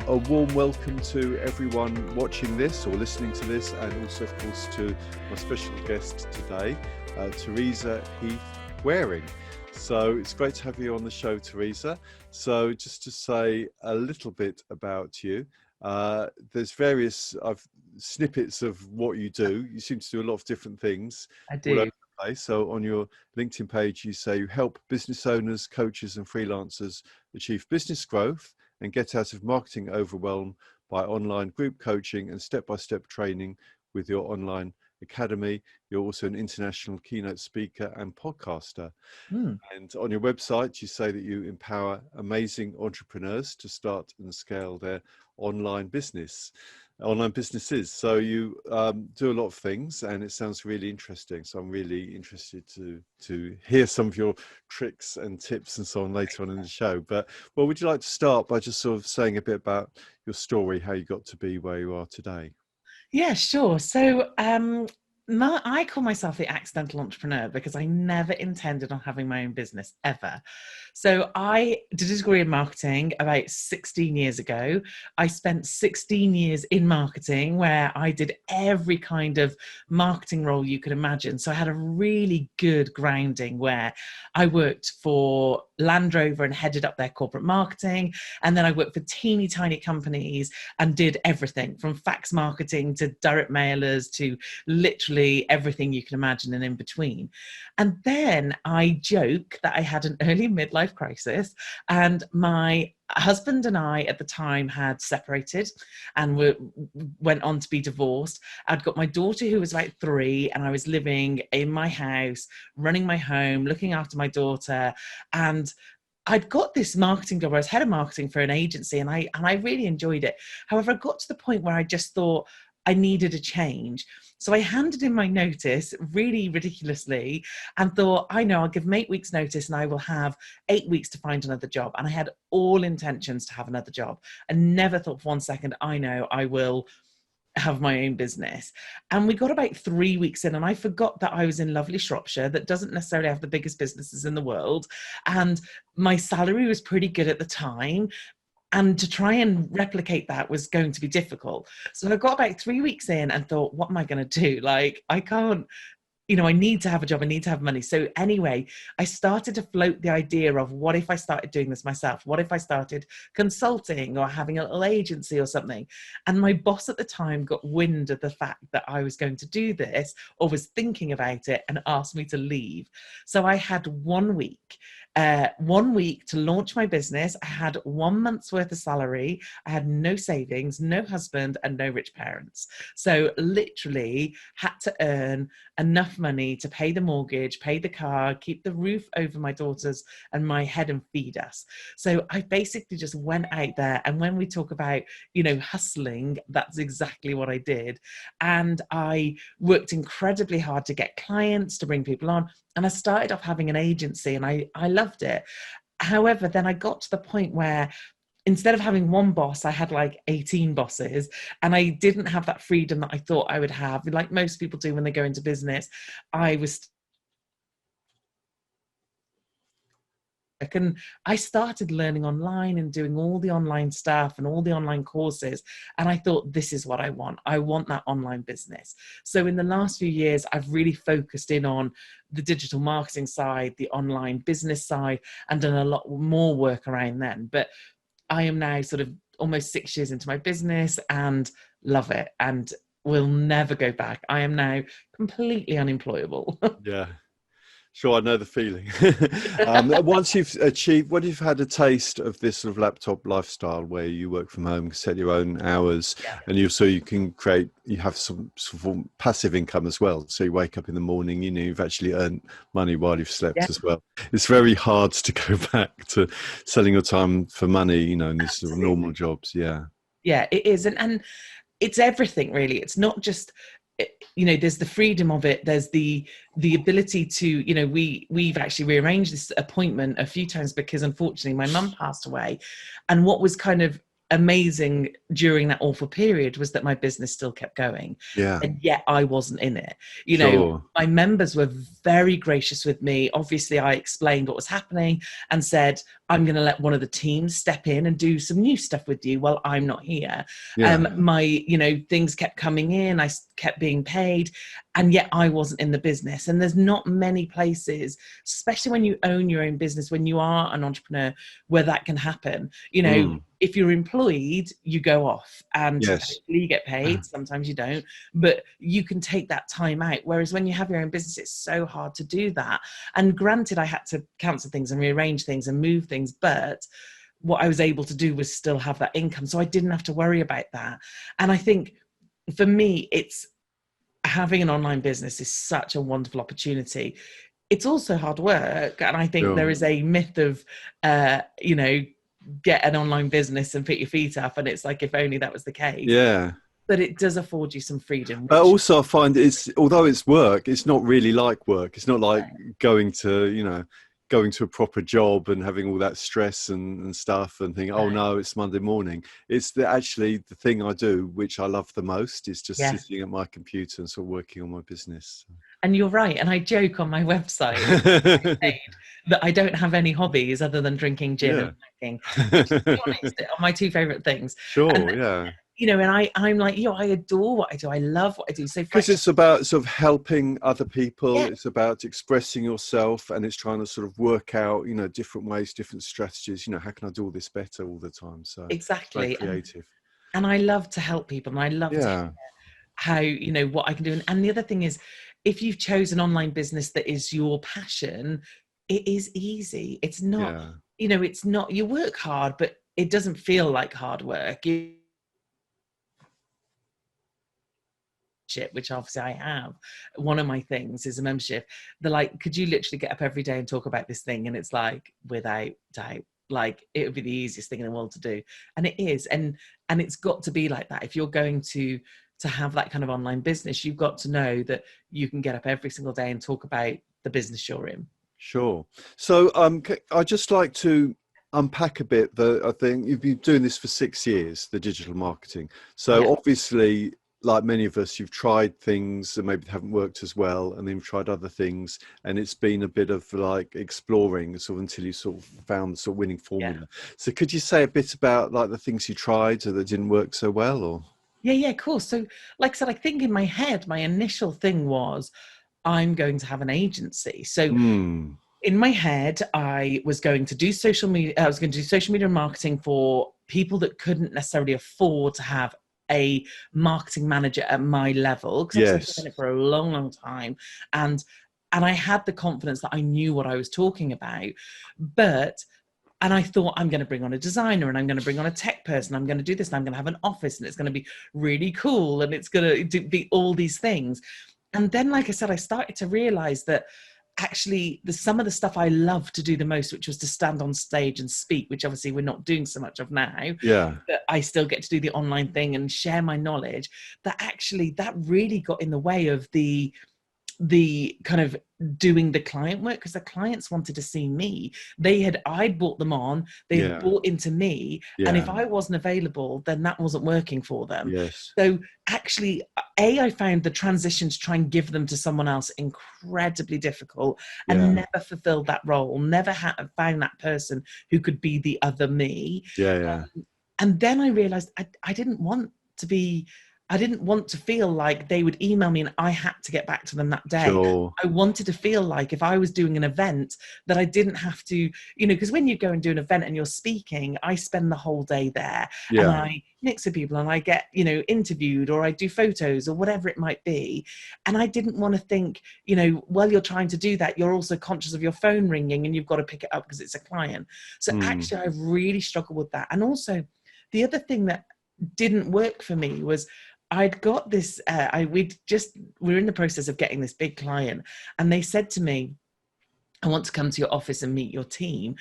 a warm welcome to everyone watching this or listening to this, and also, of course, to my special guest today, Teresa Heath Waring. So it's great to have you on the show, Teresa. So just to say a little bit about you, there's various snippets of what you do. You seem to do a lot of different things. I do. So on your LinkedIn page, you say you help business owners, coaches and freelancers achieve business growth and get out of marketing overwhelm by online group coaching and step-by-step training with your online academy. You're also an international keynote speaker and podcaster. And on your website, you say that you empower amazing entrepreneurs to start and scale their online businesses. So you do a lot of things, and it sounds really interesting. So I'm really interested to hear some of your tricks and tips and so on later on in the show. But well, would you like to start by just sort of saying a bit about your story, how you got to be where you are today? Yeah, sure. So I call myself the accidental entrepreneur because I never intended on having my own business ever. So I did a degree in marketing about 16 years ago. I spent 16 years in marketing where I did every kind of marketing role you could imagine. So I had a really good grounding where I worked for Land Rover and headed up their corporate marketing. And then I worked for teeny tiny companies and did everything from fax marketing to direct mailers to literally everything you can imagine and in between. And then I joke that I had an early midlife crisis, and my husband and I at the time had separated and went on to be divorced. I'd got my daughter who was about 3, and I was living in my house, running my home, looking after my daughter. And I'd got this marketing job. I was head of marketing for an agency, and I really enjoyed it. However, I got to the point where I just thought I needed a change. So I handed in my notice really ridiculously and thought, I know, I'll give them 8 weeks notice and I will have 8 weeks to find another job. And I had all intentions to have another job. I never thought for 1 second, I know I will have my own business. And we got about 3 weeks in, and I forgot that I was in lovely Shropshire that doesn't necessarily have the biggest businesses in the world. And my salary was pretty good at the time. And to try and replicate that was going to be difficult. So I got about 3 weeks in and thought, what am I going to do? Like, I can't, I need to have a job. I need to have money. So anyway, I started to float the idea of what if I started doing this myself? What if I started consulting or having a little agency or something? And my boss at the time got wind of the fact that I was going to do this or was thinking about it and asked me to leave. So I had 1 week. 1 week to launch my business. I had 1 month's worth of salary. I had no savings, no husband, and no rich parents. So literally had to earn enough money to pay the mortgage, pay the car, keep the roof over my daughters and my head, and feed us. So I basically just went out there. And when we talk about, hustling, that's exactly what I did. And I worked incredibly hard to get clients, to bring people on. And I started off having an agency, and I loved it. However, then I got to the point where instead of having one boss, I had like 18 bosses, and I didn't have that freedom that I thought I would have. Like most people do when they go into business, and I started learning online and doing all the online stuff and all the online courses. And I thought, this is what I want. I want that online business. So in the last few years, I've really focused in on the digital marketing side, the online business side, and done a lot more work around then. But I am now sort of almost 6 years into my business and love it and will never go back. I am now completely unemployable. Yeah. Sure, I know the feeling. Once you've had a taste of this sort of laptop lifestyle where you work from home, set your own hours, and you can you have some sort of passive income as well. So you wake up in the morning, you've actually earned money while you've slept as well. It's very hard to go back to selling your time for money, in these sort of normal jobs. Yeah. Yeah, it is. And it's everything really. It's not just, there's the freedom of it. There's the ability to, we've actually rearranged this appointment a few times because unfortunately my mum passed away. And what was kind of amazing during that awful period was that my business still kept going. Yeah. And yet I wasn't in it. You Sure. know, my members were very gracious with me. Obviously, I explained what was happening and said, I'm going to let one of the teams step in and do some new stuff with you while I'm not here. Yeah. Things kept coming in. I kept being paid. And yet I wasn't in the business. And there's not many places, especially when you own your own business, when you are an entrepreneur, where that can happen. You know, if you're employed, you go off and Yes. you get paid. Sometimes you don't, but you can take that time out. Whereas when you have your own business, it's so hard to do that. And granted, I had to cancel things and rearrange things and move things, but what I was able to do was still have that income. So I didn't have to worry about that. And I think for me, it's having an online business is such a wonderful opportunity. It's also hard work. And I think there is a myth of, get an online business and put your feet up. And it's like, if only that was the case. Yeah. But it does afford you some freedom. But also I find although it's work, it's not really like work. It's not like going to a proper job and having all that stress and stuff and thinking, oh no, it's Monday morning. It's actually the thing I do, which I love the most, is just sitting at my computer and sort of working on my business. And you're right. And I joke on my website that I don't have any hobbies other than drinking gin and packing. Which, to be honest, are my two favourite things. Sure, and, you know, and I'm like, I adore what I do. I love what I do. So because it's about sort of helping other people. Yeah. It's about expressing yourself, and it's trying to sort of work out, different ways, different strategies. How can I do all this better all the time? So exactly, creative. And I love to help people, and I love to hear how, what I can do. And the other thing is, if you've chosen online business that is your passion, it is easy. It's not, it's not, you work hard, but it doesn't feel like hard work. Which obviously I have. One of my things is a membership. They're like, could you literally get up every day and talk about this thing? And it's like, without doubt, like it would be the easiest thing in the world to do. And it is. And it's got to be like that. If you're going to have that kind of online business, you've got to know that you can get up every single day and talk about the business you're in. Sure. So I'd just like to unpack a bit. I think you've been doing this for 6 years, the digital marketing. So obviously, like many of us, you've tried things that maybe haven't worked as well, and then you've tried other things, and it's been a bit of like exploring sort of until you sort of found the sort of winning formula. So could you say a bit about like the things you tried that didn't work so well, or? Yeah, of course. So like I said, I think in my head, my initial thing was, I'm going to have an agency. So in my head, I was going to do social media. I was going to do social media marketing for people that couldn't necessarily afford to have a marketing manager at my level, because I've been doing it for a long, long time. And I had the confidence that I knew what I was talking about. And I thought, I'm going to bring on a designer, and I'm going to bring on a tech person. I'm going to do this, and I'm going to have an office, and it's going to be really cool, and it's going to be all these things. And then, like I said, I started to realize that actually some of the stuff I loved to do the most, which was to stand on stage and speak, which obviously we're not doing so much of now. But I still get to do the online thing and share my knowledge. That really got in the way of the kind of doing the client work, because the clients wanted to see me. I'd brought them on, they had bought into me, and if I wasn't available, then that wasn't working for them. So actually, I found the transition to try and give them to someone else incredibly difficult, and never fulfilled that role, never found that person who could be the other me. And then I realized I didn't want to feel like they would email me and I had to get back to them that day. I wanted to feel like if I was doing an event, that I didn't have to, because when you go and do an event and you're speaking, I spend the whole day there and I mix with people and I get, interviewed, or I do photos or whatever it might be. And I didn't want to think, while you're trying to do that, you're also conscious of your phone ringing and you've got to pick it up because it's a client. So actually, I really struggled with that. And also the other thing that didn't work for me was, I'd got this, we're in the process of getting this big client, and they said to me, I want to come to your office and meet your team.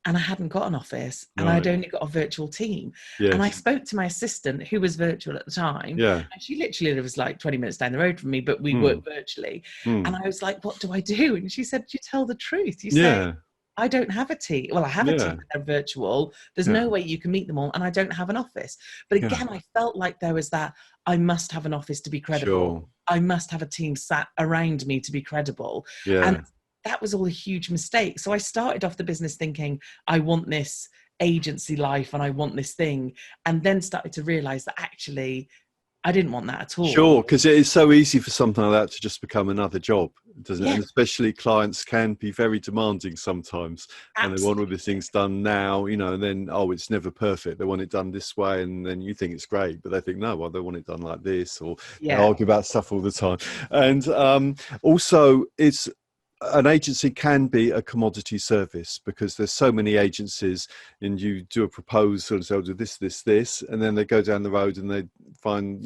And I hadn't got an office, and I'd only got a virtual team. And I spoke to my assistant, who was virtual at the time. And she literally lives like 20 minutes down the road from me, but we work virtually. And I was like, what do I do? And she said, you tell the truth. You say, I don't have a team. Well, I have a team, Yeah. but they're virtual. There's Yeah. no way you can meet them all, and I don't have an office. But Yeah. again, I felt like there was that, I must have an office to be credible. Sure. I must have a team sat around me to be credible. And Yeah. that was all a huge mistake. So I started off the business thinking, I want this agency life and I want this thing. And then started to realize that actually I didn't want that at all. Sure, because it is so easy for something like that to just become another job, doesn't it? Yeah, And especially clients can be very demanding sometimes, and they want all the absolutely. things done now, and then, oh, it's never perfect. They want it done this way, and then you think it's great, but they think, no, well, they want it done like this, or they Yeah. argue about stuff all the time. And also, it's an agency can be a commodity service because there's so many agencies, and you do a proposal and say, I'll do this, and then they go down the road and they find,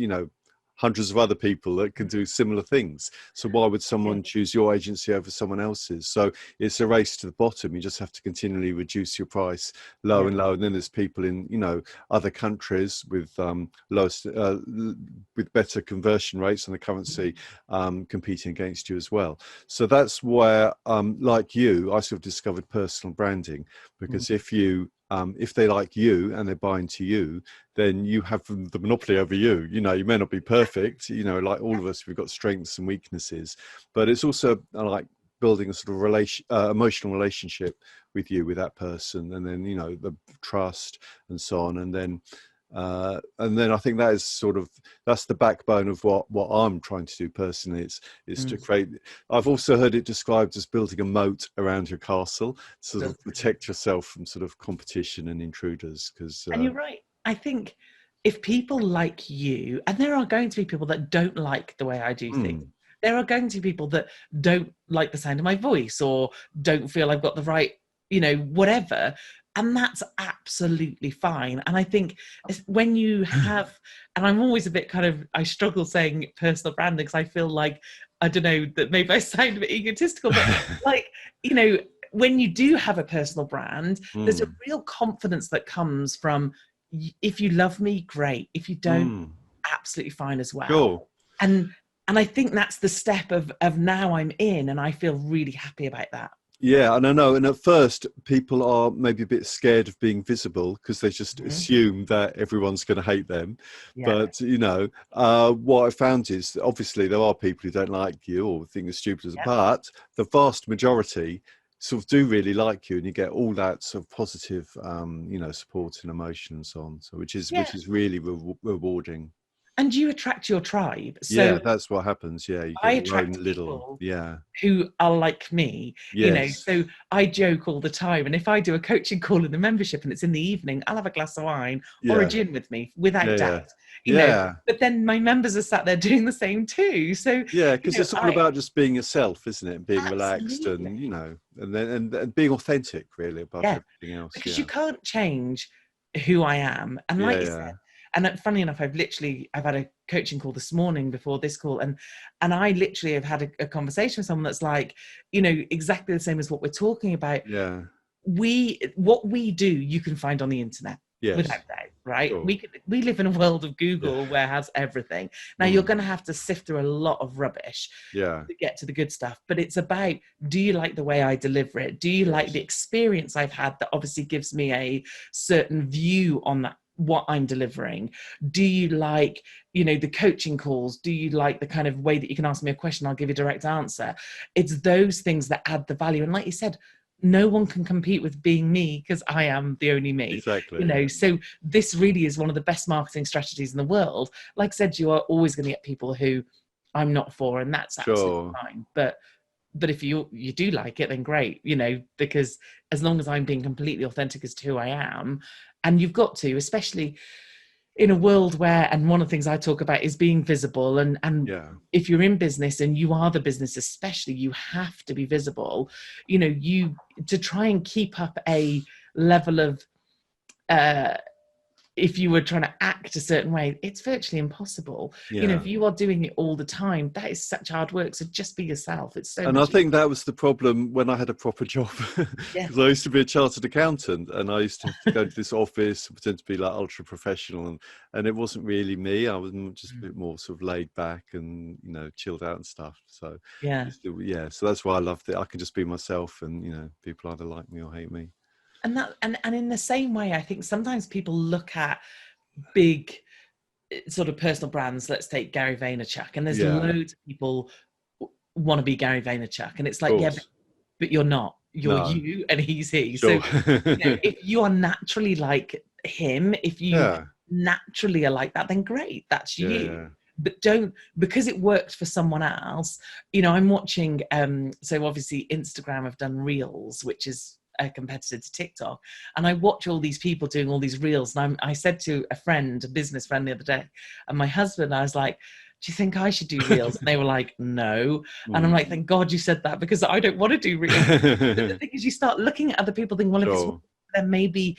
hundreds of other people that can do similar things. So why would someone choose your agency over someone else's? So it's a race to the bottom. You just have to continually reduce your price lower and lower. And then there's people in, other countries with with better conversion rates on the currency competing against you as well. So that's where, like you, I sort of discovered personal branding, because if they like you and they buy into you, then you have the monopoly over you. You may not be perfect, like all of us, we've got strengths and weaknesses, but it's also like building a sort of emotional relationship with you, with that person, and then, the trust and so on. And then I think that is that's the backbone of what I'm trying to do personally. It's to create. I've also heard it described as building a moat around your castle, to sort of protect yourself from sort of competition and intruders. And you're right. I think if people like you, and there are going to be people that don't like the way I do things. There are going to be people that don't like the sound of my voice, or don't feel I've got the right, whatever. And that's absolutely fine. And I think when you have, and I'm always a bit I struggle saying personal branding, because I feel like, I don't know, that maybe I sound a bit egotistical, but when you do have a personal brand, there's a real confidence that comes from, if you love me, great. If you don't, absolutely fine as well. Sure. And I think that's the step of now I'm in, and I feel really happy about that. Yeah, and I know. And at first, people are maybe a bit scared of being visible because they just assume that everyone's going to hate them. Yeah. But, what I found is obviously there are people who don't like you or think you're stupid, but the vast majority sort of do really like you, and you get all that sort of positive, support and emotion and so on. So which is really rewarding. And you attract your tribe. So that's what happens. Yeah, you I get your own attract little, people who are like me. So I joke all the time. And if I do a coaching call in the membership and it's in the evening, I'll have a glass of wine or a gin with me, without doubt. But then my members are sat there doing the same too. So because it's all about just being yourself, isn't it? Being relaxed, and and being authentic, really, above everything else. Because you can't change who I am. And like you said, and funny enough, I've had a coaching call this morning before this call, and I literally have had a conversation with someone that's like, exactly the same as what we're talking about. Yeah. What we do, you can find on the internet. Yes. Without doubt, right? Sure. We live in a world of Google where it has everything. Now you're going to have to sift through a lot of rubbish to get to the good stuff. But it's about, do you like the way I deliver it? Do you like the experience I've had that obviously gives me a certain view on that, what I'm delivering? Do you like, the coaching calls? Do you like the kind of way that you can ask me a question, I'll give you a direct answer? It's those things that add the value. And like you said, no one can compete with being me, because I am the only me. Exactly. So this really is one of the best marketing strategies in the world. Like I said, you are always going to get people who I'm not for, and that's absolutely fine. But if you do like it, then great, because as long as I'm being completely authentic as to who I am, and you've got to, especially in a world where, and one of the things I talk about is being visible, and if you're in business and you are the business, especially, you have to be visible, to try and keep up a level of if you were trying to act a certain way, it's virtually impossible. You know, Yeah. if you are doing it all the time, that is such hard work. So just be yourself. It's so And I much think that was the problem when I had a proper job, yeah. because I used to be a chartered accountant, and I used to have to go to this office, pretend to be like ultra professional, and it wasn't really me. I was just a bit more sort of laid back and, you know, chilled out and stuff. So Yeah. yeah, so that's why I loved it. I can just be myself, and, you know, people either like me or hate me. And that, and in the same way, I think sometimes people look at big sort of personal brands. Let's take Gary Vaynerchuk, and there's Yeah, loads of people want to be Gary Vaynerchuk, and it's of like, yeah, course. but you're not. You're No, you, and he's he. So, sure. you know, if you are naturally like him, if you Yeah, naturally are like that, then great, that's yeah, you. yeah. But don't, because it worked for someone else. You know, I'm watching. So obviously, Instagram have done Reels, which is a competitor to TikTok, and I watch all these people doing all these Reels. And I said to a friend, a business friend, the other day, and my husband, I was like, do you think I should do Reels? And they were like, no. And I'm Mm. like, thank God you said that, because I don't want to do Reels. But the thing is, you start looking at other people, thinking, well, if it's Sure. then maybe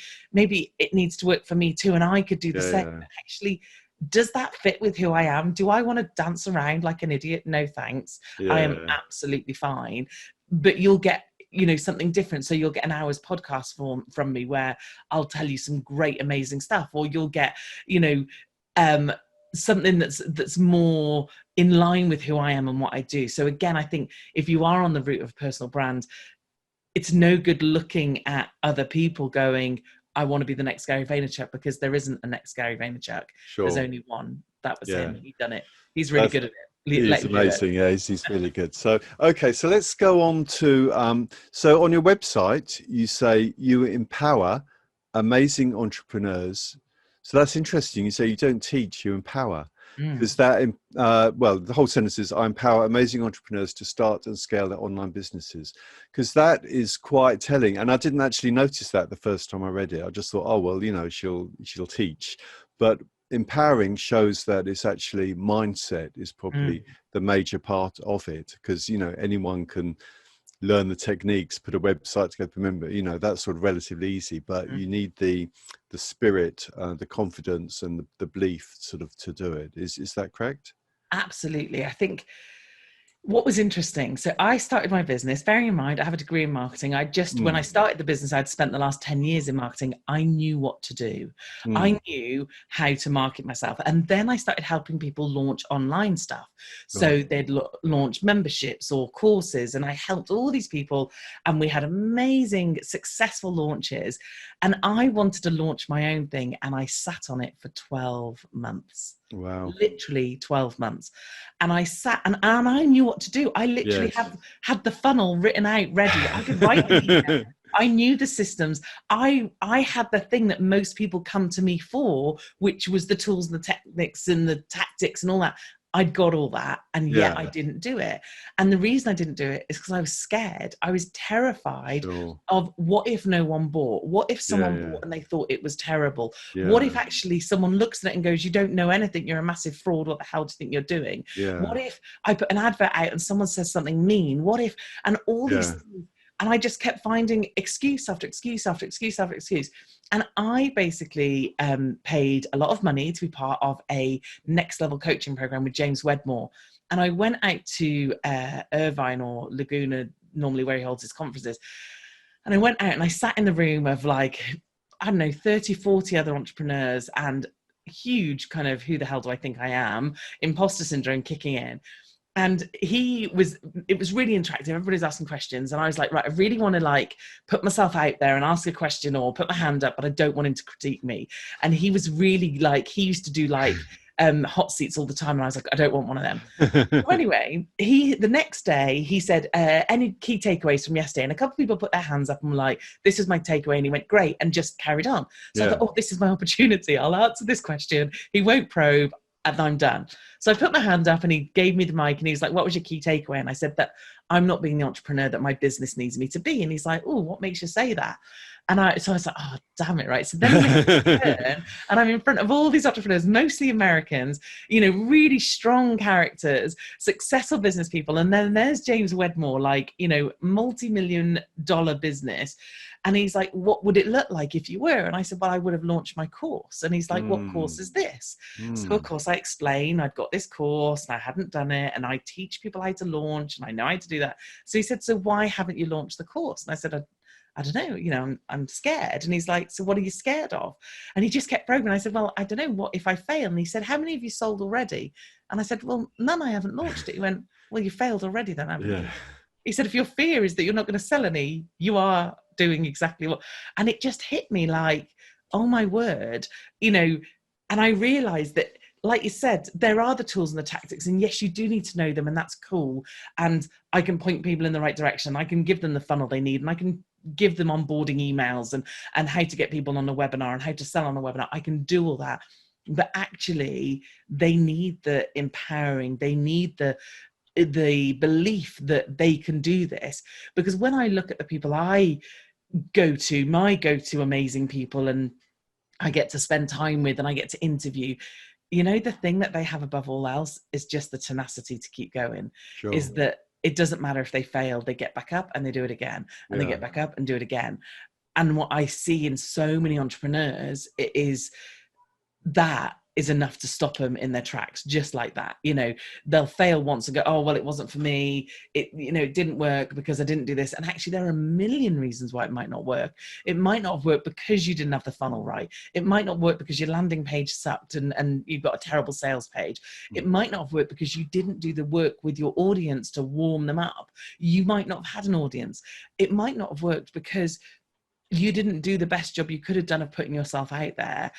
it needs to work for me too, and I could do the Yeah, same. yeah. But actually, does that fit with who I am? Do I want to dance around like an idiot? No, thanks. I am Yeah, absolutely fine. But you'll get, you know, something different. So you'll get an hour's podcast from me where I'll tell you some great, amazing stuff, or you'll get, you know, something that's more in line with who I am and what I do. So again, I think if you are on the route of personal brand, it's no good looking at other people going, I want to be the next Gary Vaynerchuk, because there isn't a next Gary Vaynerchuk. There's sure. only one. That was Yeah. him. He'd done it. He's really That's good at it. He's Let him do it. amazing. Yeah, he's really good. So, okay, so let's go on to, so on your website, you say you empower amazing entrepreneurs. So that's interesting. You say you don't teach, you empower. Mm. Because that, well, the whole sentence is, I empower amazing entrepreneurs to start and scale their online businesses. Because that is quite telling. And I didn't actually notice that the first time I read it. I just thought, oh, well, you know, she'll teach. But empowering shows that it's actually mindset is probably Mm. the major part of it, because, you know, anyone can learn the techniques, put a website together. Remember, you know, that's sort of relatively easy, but Mm. you need the spirit, the confidence, and the belief sort of to do it. Is that correct? Absolutely. I think what was interesting, so I started my business, bearing in mind I have a degree in marketing. When I Mm, started the business, I'd spent the last 10 years in marketing. I knew what to do. mm, I knew how to market myself. And then I started helping people launch online stuff. right. So they'd launch memberships or courses, and I helped all these people, and we had amazing, successful launches. And I wanted to launch my own thing, and I sat on it for 12 months. Wow. Literally 12 months. And I sat and I knew what to do. I literally Yes. had the funnel written out, ready. I could write an email. I knew the systems. I had the thing that most people come to me for, which was the tools and the techniques and the tactics and all that. I'd got all that, and yet I Yeah, didn't do it. And the reason I didn't do it is because I was scared. I was terrified sure. of, what if no one bought? What if Yeah, someone yeah, bought and they thought it was terrible? What yeah, if actually someone looks at it and goes, you don't know anything, you're a massive fraud, what the hell do you think you're doing? yeah, What if I put an advert out and someone says something mean? What if, and all these yeah. things. And I just kept finding excuse after excuse after excuse after excuse. And I basically paid a lot of money to be part of a next level coaching program with James Wedmore. And I went out to Irvine or Laguna, normally where he holds his conferences. And I went out and I sat in the room of, like, I don't know, 30, 40 other entrepreneurs, and huge kind of, who the hell do I think I am? Imposter syndrome kicking in. And it was really interactive. Everybody's asking questions. And I was like, right, I really want to, like, put myself out there and ask a question or put my hand up, but I don't want him to critique me. And he was really, like, he used to do, like, hot seats all the time. And I was like, I don't want one of them. So anyway, the next day he said, any key takeaways from yesterday? And a couple of people put their hands up and were like, this is my takeaway. And he went, great, and just carried on. So I Yeah. thought, oh, this is my opportunity. I'll answer this question. He won't probe, and I'm done. So I put my hand up and he gave me the mic and he was like, what was your key takeaway? And I said that I'm not being the entrepreneur that my business needs me to be. And he's like, oh, what makes you say that? So I was like, oh, damn it, right? So then he makes a turn, and I'm in front of all these entrepreneurs, mostly Americans, you know, really strong characters, successful business people. And then there's James Wedmore, like, you know, multi-million-dollar business. And he's like, what would it look like if you were? And I said, well, I would have launched my course. And he's like, what course is this? So of course I explain, I'd got this course and I hadn't done it, and I teach people how to launch and I know how to do that. So he said, so why haven't you launched the course? And I said, I don't know, I'm scared. And he's like, so what are you scared of? And he just kept probing. I said, well, I don't know, what if I fail? And he said, how many have you sold already? And I said, well, none, I haven't launched it. He went, well, you failed already then, haven't you? He said, if your fear is that you're not going to sell any, you are doing exactly what. And it just hit me like, oh my word, and I realized that, like you said, there are the tools and the tactics, and yes, you do need to know them, and that's cool. And I can point people in the right direction. I can give them the funnel they need, and I can give them onboarding emails and how to get people on a webinar and how to sell on a webinar. I can do all that. But actually, they need the empowering, they need the belief that they can do this. Because when I look at the people I go to, my go-to amazing people, and I get to spend time with and I get to interview, the thing that they have above all else is just the tenacity to keep going. Sure. Is that it doesn't matter if they fail, they get back up and they do it again, and they get back up and do it again. And what I see in so many entrepreneurs is that is enough to stop them in their tracks, just like that. They'll fail once and go, oh, well, it wasn't for me. It didn't work because I didn't do this. And actually, there are a million reasons why it might not work. It might not have worked because you didn't have the funnel right. It might not work because your landing page sucked and you've got a terrible sales page. It might not have worked because you didn't do the work with your audience to warm them up. You might not have had an audience. It might not have worked because you didn't do the best job you could have done of putting yourself out there.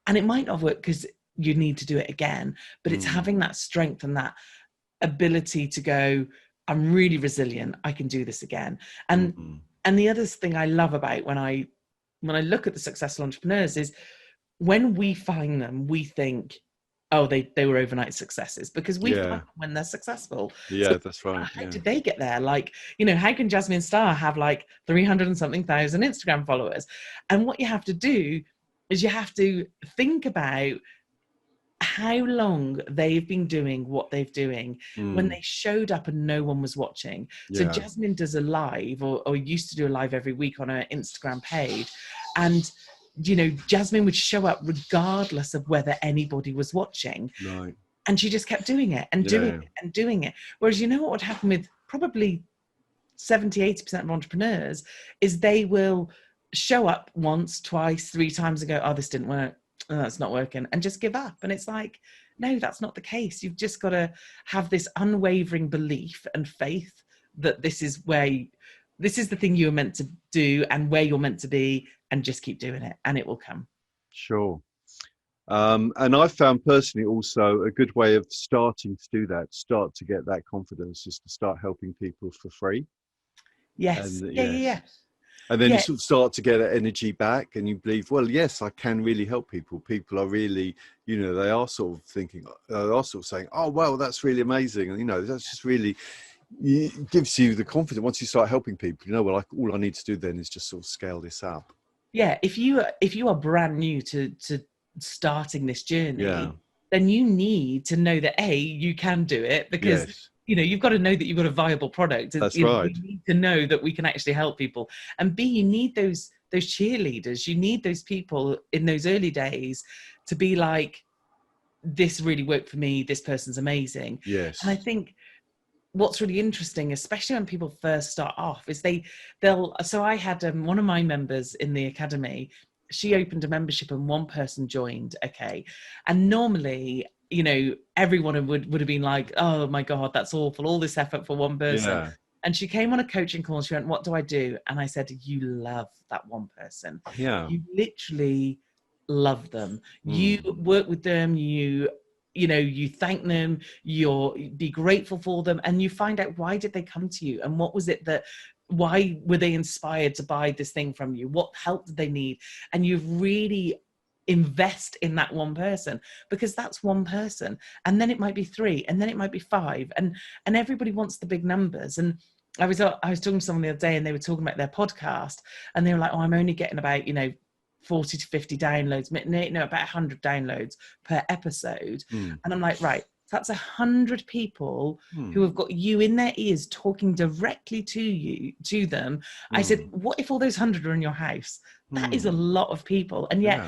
And it might not work because you need to do it again, but it's having that strength and that ability to go, I'm really resilient, I can do this again. And the other thing I love about when I look at the successful entrepreneurs is when we find them, we think, oh, they were overnight successes, because we find them when they're successful. Yeah, so that's right. How did they get there? Like, how can Jasmine Star have like 300 and something thousand Instagram followers? And what you have to do is you have to think about how long they've been doing what they've doing when they showed up and no one was watching. So Jasmine does a live or used to do a live every week on her Instagram page. And, Jasmine would show up regardless of whether anybody was watching. Right. And she just kept doing it and doing it and doing it. Whereas what would happen with probably 70, 80% of entrepreneurs is they will show up once, twice, 3 times and go, oh, this didn't work. Oh, that's not working, and just give up. And it's like, no, that's not the case. You've just got to have this unwavering belief and faith that this is the thing you're meant to do and where you're meant to be, and just keep doing it and it will come. Sure. And I found personally also a good way of starting to do that, start to get that confidence, is to start helping people for free. Yes. Yeah. And then you sort of start to get that energy back, and you believe, well, yes, I can really help people. People are really, they are sort of thinking, they are sort of saying, oh, well, that's really amazing. And, that's just really, it gives you the confidence. Once you start helping people, well, all I need to do then is just sort of scale this up. Yeah. If you are brand new to starting this journey, then you need to know that you can do it, because you've got to know that you've got a viable product. That's right. You need to know that we can actually help people. And B, you need those cheerleaders. You need those people in those early days to be like, this really worked for me. This person's amazing. Yes. And I think what's really interesting, especially when people first start off, is so I had one of my members in the academy, she opened a membership and one person joined. Okay. And normally, everyone would have been like, oh my God, that's awful. All this effort for one person. Yeah. And she came on a coaching call and she went, what do I do? And I said, you love that one person. Yeah. You literally love them. You work with them. You thank them, be grateful for them. And you find out, why did they come to you? And what was it why were they inspired to buy this thing from you? What help did they need? And you really invest in that one person, because that's one person. And then it might be 3, and then it might be 5. And everybody wants the big numbers. And I was talking to someone the other day, and they were talking about their podcast, and they were like, oh, I'm only getting about, 40 to 50 downloads, about 100 downloads per episode. And I'm like, right, That's 100 people who have got you in their ears talking directly to them. I said, what if all those 100 are in your house? That is a lot of people. And yet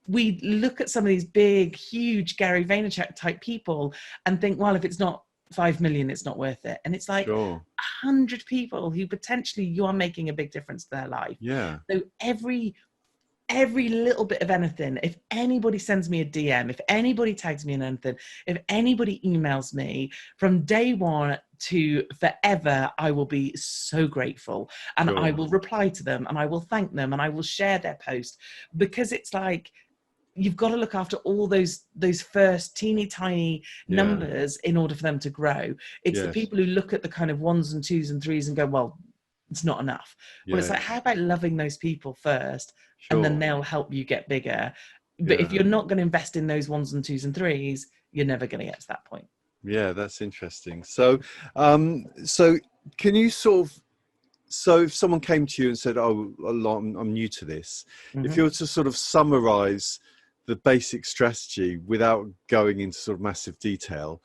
we look at some of these big, huge Gary Vaynerchuk type people and think, well, if it's not 5 million, it's not worth it. And it's like 100 people who potentially you are making a big difference to their life. Yeah. So every little bit of anything, if anybody sends me a DM, if anybody tags me in anything, if anybody emails me, from day one to forever, I will be so grateful, and I will reply to them, and I will thank them, and I will share their post, because it's like, you've got to look after all those first teeny tiny numbers in order for them to grow. It's the people who look at the kind of 1s and 2s and 3s and go, well, it's not enough. Well, it's like, how about loving those people first, and then they'll help you get bigger. But if you're not going to invest in those 1s and 2s and 3s, you're never going to get to that point. Yeah, that's interesting. So, so can you sort of, so if someone came to you and said, oh, I'm new to this, if you were to sort of summarize the basic strategy without going into sort of massive detail,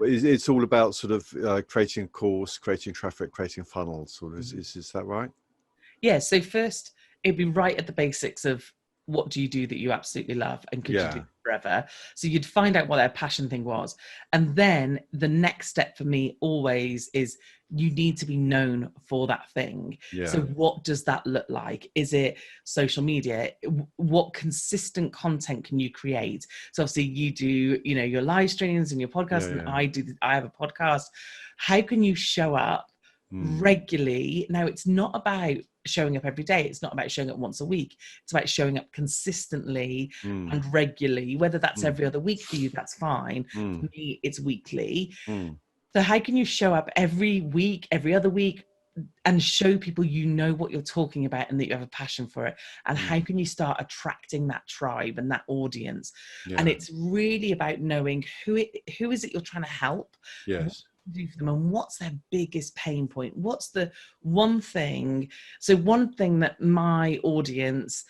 it's all about sort of creating a course, creating traffic, creating a funnel, sort of. Is that right? Yeah. So first, it'd be right at the basics of, what do you do that you absolutely love, and could you do it forever? So you'd find out what their passion thing was. And then the next step for me always is, you need to be known for that thing. So what does that look like? Is it social media? What consistent content can you create? So obviously you do, your live streams and your podcast, and I have a podcast. How can you show up regularly? Now, it's not about showing up every day. It's not about showing up once a week. It's about showing up consistently and regularly. Whether that's every other week for you, that's fine. For me, it's weekly. So how can you show up every week, every other week, and show people you know what you're talking about and that you have a passion for it? And how can you start attracting that tribe and that audience? And it's really about knowing who is it you're trying to help. Do for them, and what's their biggest pain point? What's the one thing? So one thing that my audience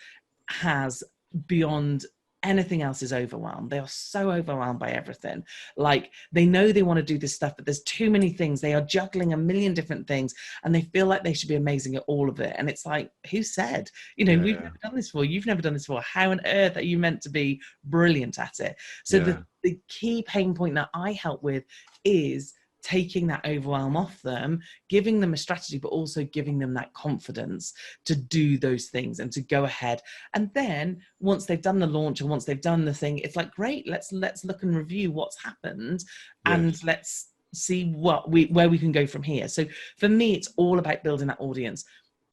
has beyond anything else is overwhelmed. They are so overwhelmed by everything. Like, they know they want to do this stuff, but there's too many things. They are juggling a million different things, and they feel like they should be amazing at all of it. And it's like, who said? We've never done this before. You've never done this before. How on earth are you meant to be brilliant at it? So the key pain point that I help with is taking that overwhelm off them, giving them a strategy, but also giving them that confidence to do those things and to go ahead. And then once they've done the launch and once they've done the thing, it's like, great, let's look and review what's happened, and let's see where we can go from here. So for me, it's all about building that audience.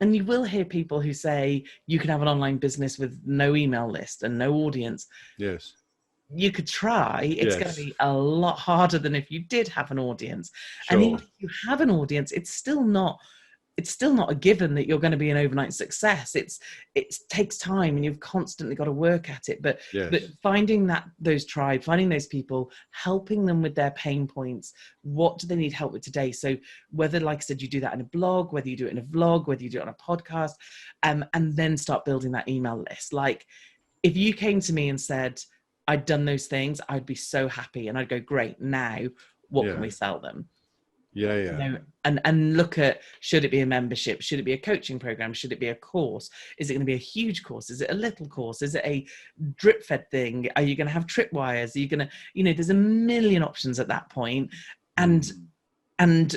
And you will hear people who say you can have an online business with no email list and no audience. Yes. You could try. It's going to be a lot harder than if you did have an audience. And even if you have an audience, it's still not a given that you're going to be an overnight success. It takes time, and you've constantly got to work at it. But finding those tribe, finding those people, helping them with their pain points. What do they need help with today? So whether, like I said, you do that in a blog, whether you do it in a vlog, whether you do it on a podcast, and then start building that email list. Like, if you came to me and said, I'd done those things, I'd be so happy, and I'd go, great, now what can we sell them? And look at, should it be a membership? Should it be a coaching program? Should it be a course? Is it going to be a huge course? Is it a little course? Is it a drip fed thing? Are you going to have tripwires? Are you going to, there's a million options at that point, and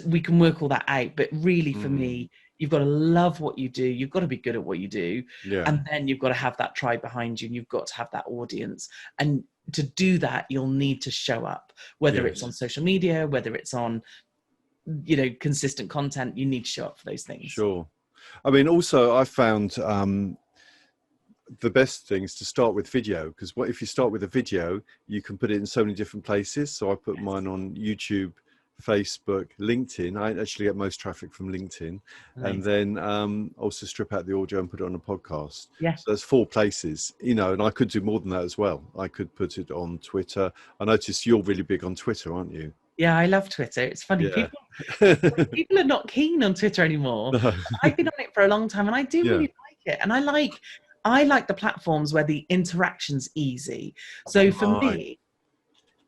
we can work all that out. But really, for me, you've got to love what you do. You've got to be good at what you do. And then you've got to have that tribe behind you, and you've got to have that audience. And to do that, you'll need to show up, whether it's on social media, whether it's on, consistent content. You need to show up for those things. Sure. I mean, also I found the best things to start with video, because what if you start with a video, you can put it in so many different places. So I put mine on YouTube, Facebook, LinkedIn. I actually get most traffic from LinkedIn. Amazing. And then also strip out the audio and put it on a podcast. So there's 4 places, and I could do more than that as well. I could put it on Twitter. I noticed you're really big on Twitter, aren't you? Yeah, I love Twitter. It's funny. People are not keen on Twitter anymore. No. I've been on it for a long time, and I do really like it. And I like the platforms where the interaction's easy. So for me,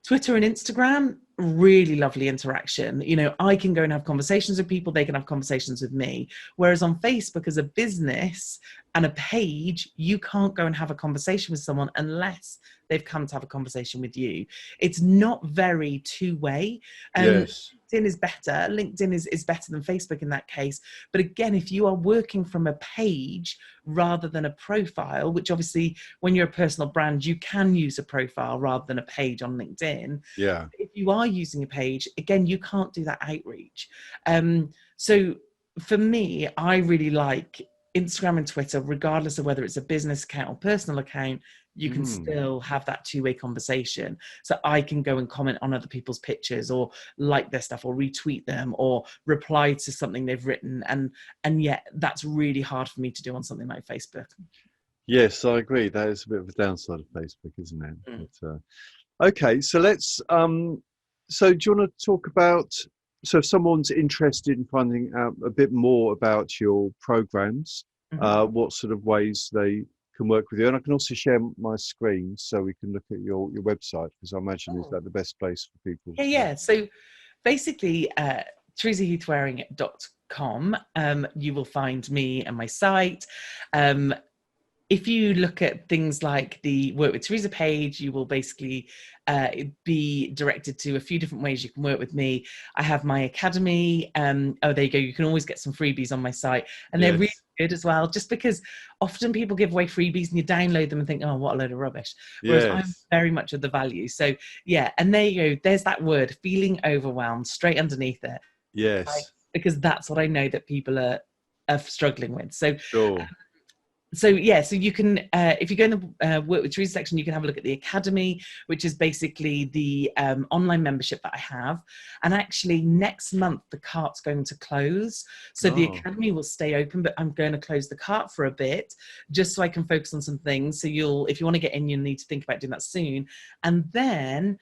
Twitter and Instagram, really lovely interaction. You know, I can go and have conversations with people, they can have conversations with me. Whereas on Facebook, as a business and a page, you can't go and have a conversation with someone unless they've come to have a conversation with you. It's not very two-way. Yes. LinkedIn is better. LinkedIn is better than Facebook in that case. But again, if you are working from a page rather than a profile, which obviously when you're a personal brand, you can use a profile rather than a page on LinkedIn. Yeah. If you are using a page, again, you can't do that outreach. So for me, I really like Instagram and Twitter, regardless of whether it's a business account or personal account, you can still have that two-way conversation. So I can go and comment on other people's pictures or like their stuff or retweet them or reply to something they've written. And yet that's really hard for me to do on something like Facebook. Yes, I agree. That is a bit of a downside of Facebook, isn't it? Mm. But, okay, so let's. So do you want to talk about? So if someone's interested in finding out a bit more about your programs, what sort of ways they can work with you, and I can also share my screen so we can look at your website, because I imagine is that the best place for people. Yeah. So basically, teresaheathwaring.com, you will find me and my site. If you look at things like the Work with Teresa page, you will basically be directed to a few different ways you can work with me. I have my academy. Oh, there you go. You can always get some freebies on my site, and they're really good as well, just because often people give away freebies and you download them and think, oh, what a load of rubbish. Whereas I'm very much of the value. So yeah, and there you go. There's that word, feeling overwhelmed, straight underneath it. Yes. Because that's what I know that people are struggling with. So sure. So yeah, so you can, if you go in the Work with Teresa section, you can have a look at the Academy, which is basically the online membership that I have. And actually next month, the cart's going to close. So the Academy will stay open, but I'm going to close the cart for a bit, just so I can focus on some things. So if you want to get in, you'll need to think about doing that soon. And then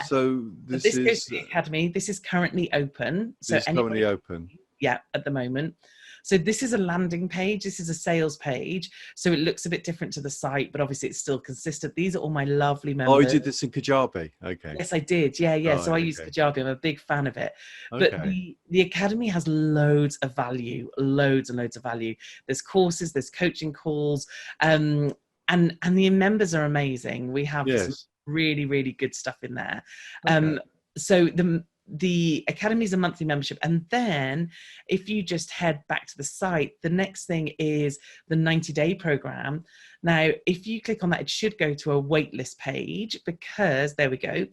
so this goes to the Academy. This is currently open. So it's currently open. Yeah, at the moment. So this is a landing page. This is a sales page. So it looks a bit different to the site, but obviously it's still consistent. These are all my lovely members. Oh, you did this in Kajabi? Okay. Yes, I did. Yeah. Right, so I use Kajabi. I'm a big fan of it. Okay. But the Academy has loads of value, loads and loads of value. There's courses, there's coaching calls, and the members are amazing. We have some really, really good stuff in there. So the Academy is a monthly membership, and then if you just head back to the site, the next thing is the 90-day program. Now if you click on that, it should go to a waitlist page, because there we go,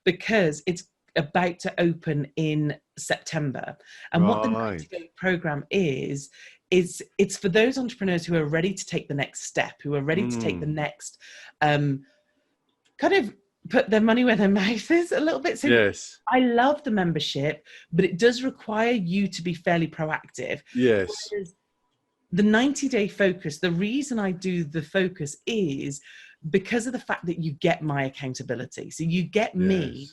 because it's about to open in September. And what the 90-day program is it's for those entrepreneurs who are ready to take the next step, who are ready to take the next kind of put their money where their mouth is a little bit. So I love the membership, but it does require you to be fairly proactive. Whereas the 90-day focus, the reason I do the focus is because of the fact that you get my accountability. So you get me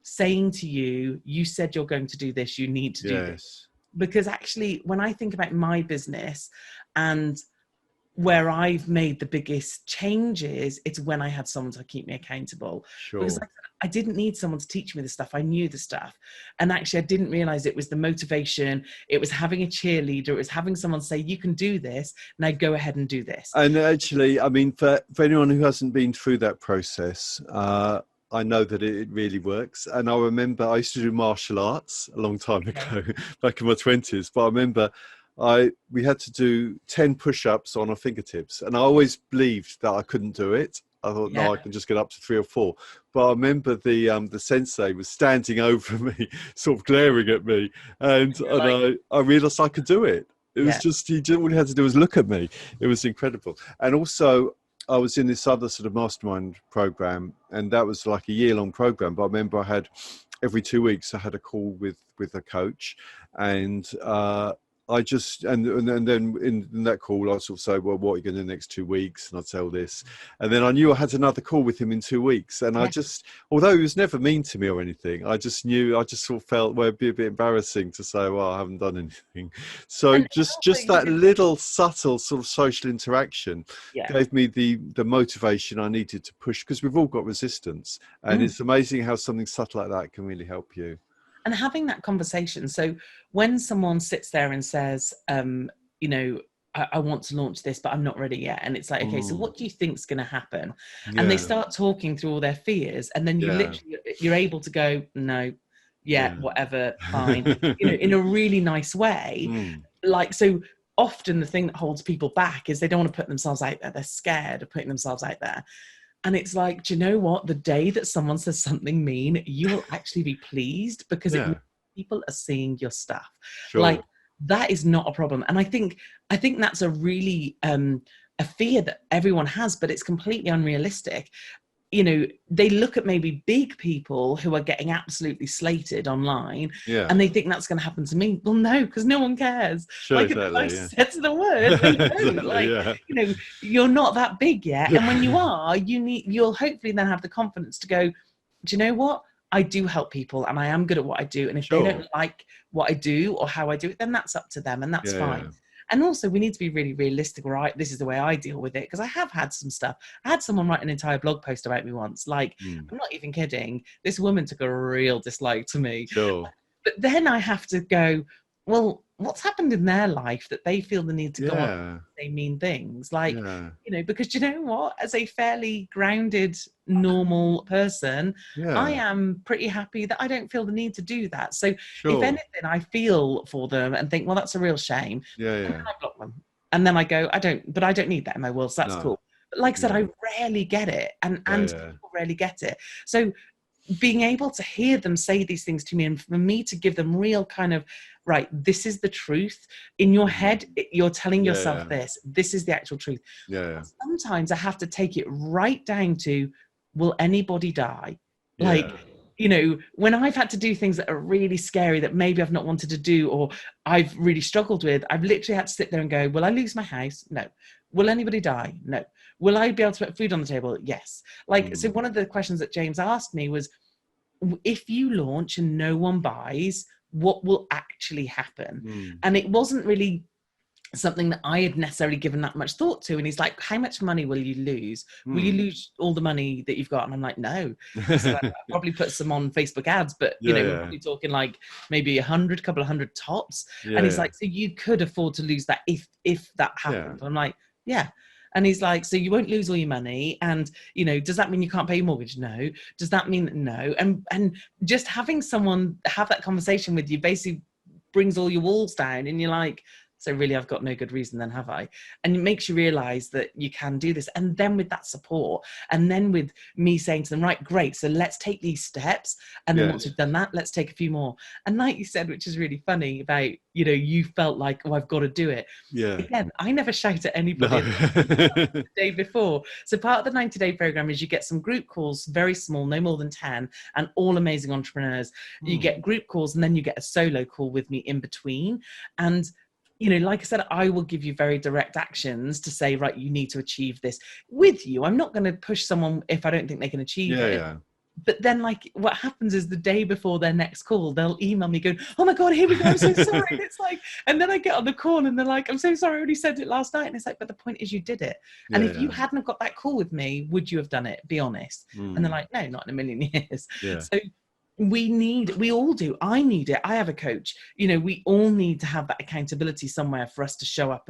saying to you, you said you're going to do this, you need to do this. Because actually, when I think about my business and where I've made the biggest changes, it's when I had someone to keep me accountable. Because I didn't need someone to teach me the stuff. I knew the stuff. And actually, I didn't realize it was the motivation. It was having a cheerleader. It was having someone say, you can do this. Now go ahead and do this. And actually, I mean, for anyone who hasn't been through that process, I know that it really works. And I remember I used to do martial arts a long time ago, back in my 20s. But I remember we had to do 10 push-ups on our fingertips, and I always believed that I couldn't do it. I thought, no, I can just get up to 3 or 4. But I remember the sensei was standing over me, sort of glaring at me, and I realized I could do it. It was just, all he had to do was look at me. It was incredible. And also, I was in this other sort of mastermind program, and that was like a year-long program. But I remember every 2 weeks I had a call with a coach, and I just, and then in that call, I'd sort of say, well, what are you going to do the next 2 weeks? And I'd say all this. And then I knew I had another call with him in 2 weeks. And I just, although he was never mean to me or anything, I just knew, I just sort of felt, well, it'd be a bit embarrassing to say, well, I haven't done anything. So And just also, that little subtle sort of social interaction yeah. gave me the motivation I needed to push, because we've all got resistance. And it's amazing how something subtle like that can really help you. And having that conversation. So when someone sits there and says, you know, I want to launch this, but I'm not ready yet. And it's like, okay, so what do you think's going to happen? And they start talking through all their fears. And then you're able to go, no, whatever, fine, you know, in a really nice way. Like, so often the thing that holds people back is they don't want to put themselves out there. They're scared of putting themselves out there. And it's like, do you know what? The day that someone says something mean, you will actually be pleased, because it means people are seeing your stuff. Like, that is not a problem. And I think that's a really a fear that everyone has, but it's completely unrealistic. You know, they look at maybe big people who are getting absolutely slated online, and they think that's going to happen to me. Well, no, because no one cares. Like, in the nice sense of the word, they don't. Like, you know, you're not that big yet, and when you are, you'll hopefully then have the confidence to go, do you know what? I do help people, and I am good at what I do. And if they don't like what I do or how I do it, then that's up to them, and that's fine. And also, we need to be really realistic, right? This is the way I deal with it, because I have had some stuff. I had someone write an entire blog post about me once. Like, I'm not even kidding. This woman took a real dislike to me. But then I have to go, well, what's happened in their life that they feel the need to go on and say mean things? Like, you know, because you know what? As a fairly grounded, normal person, I am pretty happy that I don't feel the need to do that. So if anything, I feel for them and think, well, that's a real shame. And then I block them. And then I go, I don't need that in my world, so that's cool. But like I said, I rarely get it, and people rarely get it. So being able to hear them say these things to me, and for me to give them real kind of, right, this is the truth. In your head, you're telling yourself this is the actual truth. Sometimes I have to take it right down to, will anybody die? Like, you know, when I've had to do things that are really scary that maybe I've not wanted to do, or I've really struggled with, I've literally had to sit there and go, will I lose my house? No. Will anybody die? No. Will I be able to put food on the table? Yes. Like, so one of the questions that James asked me was, if you launch and no one buys, what will actually happen? And it wasn't really something that I had necessarily given that much thought to. And he's like, how much money will you lose? Will you lose all the money that you've got? And I'm like, no. So I'll probably put some on Facebook ads, but you know, we're probably talking like maybe couple of hundred tops. And he's like, so you could afford to lose that if that happened. I'm like, yeah. And he's like, so you won't lose all your money. And, you know, does that mean you can't pay your mortgage? No. Does that mean no? And just having someone have that conversation with you basically brings all your walls down, and you're like, so really, I've got no good reason then, have I? And it makes you realize that you can do this. And then with that support, and then with me saying to them, right, great, so let's take these steps. And then once we've done that, let's take a few more. And like you said, which is really funny about, you know, you felt like, oh, I've got to do it. Again, I never shout at anybody the day before. So part of the 90-day program is you get some group calls, very small, no more than 10, and all amazing entrepreneurs. You get group calls, and then you get a solo call with me in between. And you know, like I said, I will give you very direct actions to say, right, you need to achieve this with you. I'm not going to push someone if I don't think they can achieve it. But then, like, what happens is the day before their next call, they'll email me going, oh my God, here we go, I'm so sorry. And it's like, and then I get on the call and they're like, I'm so sorry, I already said it last night. And it's like, but the point is you did it. And if you hadn't have got that call with me, would you have done it? Be honest. And they're like, no, not in a million years. So we all do. I need it. I have a coach. You know, we all need to have that accountability somewhere for us to show up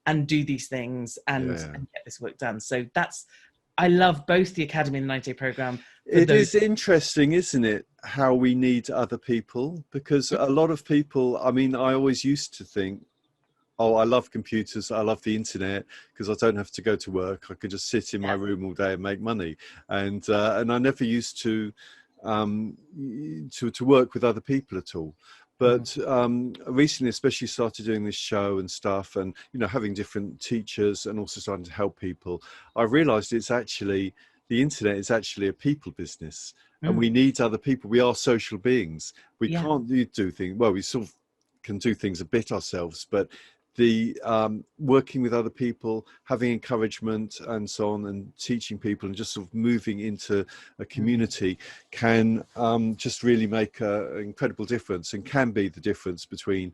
and do these things and get this work done. So I love both the Academy and the 90-day program. It is interesting, isn't it, how we need other people? Because a lot of people, I mean, I always used to think, oh, I love computers, I love the internet, because I don't have to go to work. I could just sit in my room all day and make money. And I never used to work with other people at all. But recently, especially started doing this show and stuff, and you know, having different teachers and also starting to help people, I realized it's actually, the internet is actually a people business, and we need other people. We are social beings. We can't do things, well, we sort of can do things a bit ourselves, but the working with other people, having encouragement and so on, and teaching people, and just sort of moving into a community can just really make an incredible difference, and can be the difference between